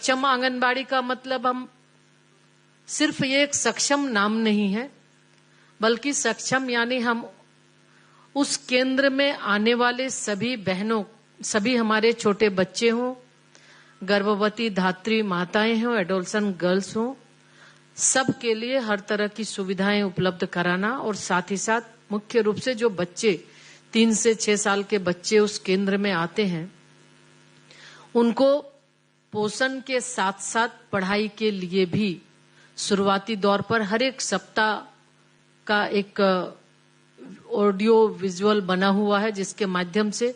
सक्षम आंगनबाड़ी का मतलब हम सिर्फ ये एक सक्षम नाम नहीं है, बल्कि सक्षम यानी हम उस केंद्र में आने वाले सभी बहनों, सभी हमारे छोटे बच्चे हों, गर्भवती धात्री माताएं हों, एडोलसेंट गर्ल्स हों, सब के लिए हर तरह की सुविधाएं उपलब्ध कराना। और साथ ही साथ मुख्य रूप से जो बच्चे 3 से 6 साल के बच्चे उस केंद्र में आते हैं, उनको पोषण के साथ साथ पढ़ाई के लिए भी शुरुआती दौर पर हर एक सप्ताह का एक ऑडियो विजुअल बना हुआ है, जिसके माध्यम से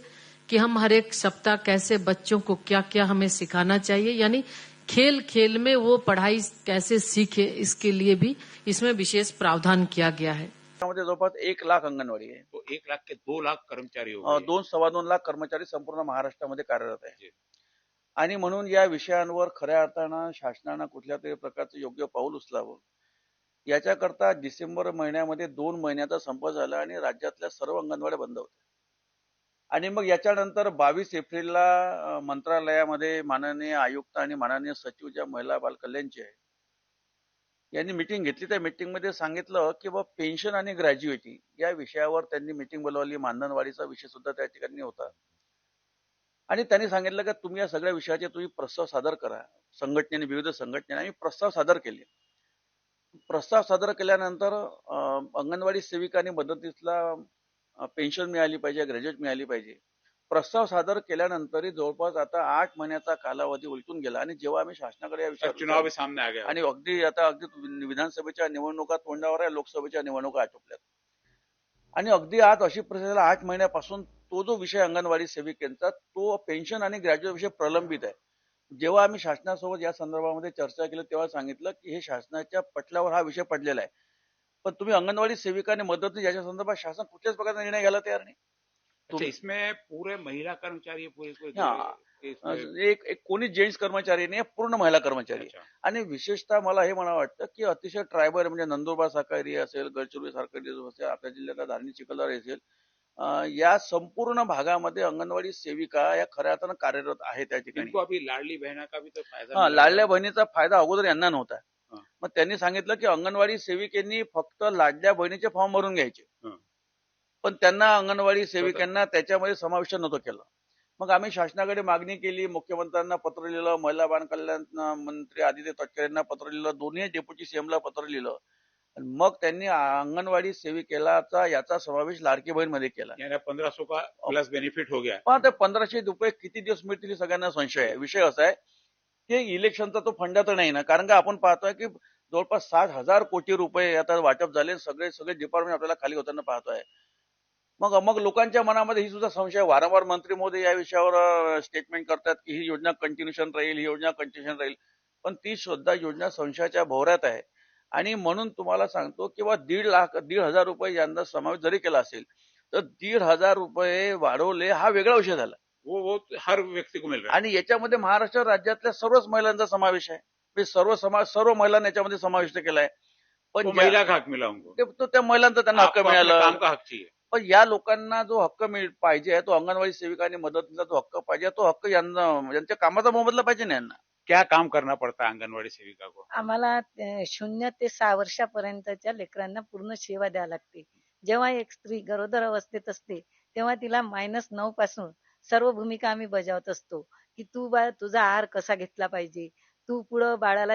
कि हम हर एक सप्ताह कैसे बच्चों को क्या क्या हमें सिखाना चाहिए, यानी खेल खेल में वो पढ़ाई कैसे सीखे, इसके लिए भी इसमें विशेष प्रावधान किया गया है। त्यामध्ये जवळपास 1 लाख अंगणवाडी आहे, तो 1 लाख के 2 लाख कर्मचारी हो गए। 2-2.25 लाख कर्मचारी संपूर्ण महाराष्ट्रामध्ये कार्यरत आहे। आणि म्हणून या विषयांवर खऱ्या अर्थानं शासनानं कुठल्या तरी प्रकारचं योग्य पाऊल उचलावं। याच्याकरता डिसेंबर महिन्यामध्ये 2 महिन्याचा संप झाला आणि राज्यातल्या सर्व अंगणवाड्या बंद होत्या। आणि मग याच्यानंतर 22 एप्रिलला मंत्रालयामध्ये माननीय आयुक्त आणि माननीय सचिव ज्या महिला बाल कल्याणचे आहे, यांनी मीटिंग घेतली। त्या मीटिंगमध्ये सांगितलं की पेन्शन आणि ग्रॅज्युएटी या विषयावर त्यांनी मीटिंग बोलावली। मानधनवाढीचा विषय सुद्धा त्या ठिकाणी होता आणि त्यांनी सांगितलं की तुम्ही या सगळ्या विषयाचे तुम्ही प्रस्ताव सादर करा। संघटनेने, विविध संघटनेने आम्ही प्रस्ताव सादर केले। प्रस्ताव सादर केल्यानंतर अंगणवाडी सेविकांनी मदतीला पेन्शन मिळाली पाहिजे, ग्रॅज्युएट मिळाली पाहिजे। प्रस्ताव सादर केल्यानंतरही जवळपास आता 8 महिन्याचा कालावधी उलटून गेला आणि जेव्हा आम्ही शासनाकडे या विषयावर चुनाव भी सामने आ गया आणि अगदी विधानसभेच्या निवडणुका तोंडावर आहे, लोकसभेच्या निवडणुका आटोपल्यात आणि अगदी आज अशी परिस्थिती 8 महिन्यापासून तो जो विषय अंगणवाडी सेविकेंचा तो पेन्शन आणि ग्रॅज्युएट विषय प्रलंबित आहे। जेव्हा आम्ही शासनासोबत या संदर्भामध्ये चर्चा केली तेव्हा सांगितलं की हे शासनाच्या पटलावर हा विषय पडलेला आहे, पण तुम्ही अंगणवाडी सेविकांनी मदत याच्या संदर्भात शासन कुठल्याच प्रकारचा निर्णय घ्यायला तयार नाही। अच्छा, इसमें पूरे महिला कर्मचारी एक कोणी जेंट्स कर्मचारी नाही, पूर्ण महिला कर्मचारी। आणि विशेषतः मला हे मला वाटतं की अतिशय ट्रायबल म्हणजे नंदुरबार सारखा एरिया असेल, गडचिरोली सारखा एरिया असेल, आपल्या जिल्ह्यातला धारणी चिखलदरा असेल, या संपूर्ण भागामध्ये अंगणवाडी सेविका या खऱ्या अर्थानं कार्यरत आहेत त्या ठिकाणी। अभी लाडली बहना का भी तो फायदा लाडल्या बहिणीचा फायदा अगोदर यांना नव्हता। मग त्यांनी सांगितलं की अंगणवाडी सेविकेंनी फक्त लाडल्या बहिणीचे फॉर्म भरून घ्यायचे, पण त्यांना अंगणवाडी सेविकांना त्याच्यामध्ये समाविष्ट नव्हतं केलं। मग आम्ही शासनाकडे मागणी केली, मुख्यमंत्र्यांना पत्र लिहिलं, महिला बाल कल्याण मंत्री आदित्य तटकरे यांना पत्र लिहिलं, दोन्ही डेप्युटी सीएमला पत्र लिहिलं। मग त्यांनी अंगणवाडी सेविकेला याचा समावेश लाडकी बहीण मध्ये केला। 1500 का प्लस बेनिफिट हो गया। पण ते 1500 रुपये किती दिवस मिळतील हे सगळ्यांना संशय आहे। विषय असा आहे की इलेक्शनचा तो फंडा तर नाही ना, कारण का आपण पाहतोय की जवळपास 60,000 कोटी रुपये आता वाटप झाले, सगळे डिपार्टमेंट आपल्याला खाली होताना पाहतोय। मग लोकांच्या मनामध्ये ही सुद्धा संशय, वारंवार मंत्री महोदय या विषयावर स्टेटमेंट करतात की ही योजना कंटिन्युएशन राहील, ही योजना कंटिन्युएशन राहील, पण ती सुद्धा योजना संशयाच्या भोवऱ्यात आहे। आणि म्हणून तुम्हाला सांगतो की 1,500 रुपये यंदा समावेश जरी केला असेल तर 1,500 रुपये वाढवले हा वेगळा विषय झाला। वो हर व्यक्ती को मिल रहा है आणि याच्यामध्ये महाराष्ट्र राज्यातल्या सर्वच महिलांचा समावेश आहे। सर्व महिलांना याच्यामध्ये समाविष्ट केलाय। पण महिला का हक मिला उनको, तो त्या महिलांचा त्यांना हक्क मिळाला। काम का हक चाहिए, पण या लोकांना जो हक्क पाहिजे, तो अंगणवाडी सेविकांनी मदतीचा जो हक्क पाहिजे, तो हक्क यांच्या कामाचा मोबदला पाहिजे ना यांना। क्या काम करना पड़ता है आंगनवाड़ी सेविका को? आम्हाला 0 ते 6 वर्षापर्यंतच्या लेकरांना पूर्ण सेवा द्यावी लागते। जेव्हा एक स्त्री गरोदर अवस्थेत असते तेव्हा तिला -9 पासून सर्व भूमिका आम्ही बजावत असतो की तू तुझा आहार कसा घेतला पाहिजे, तू पुढं बाळाला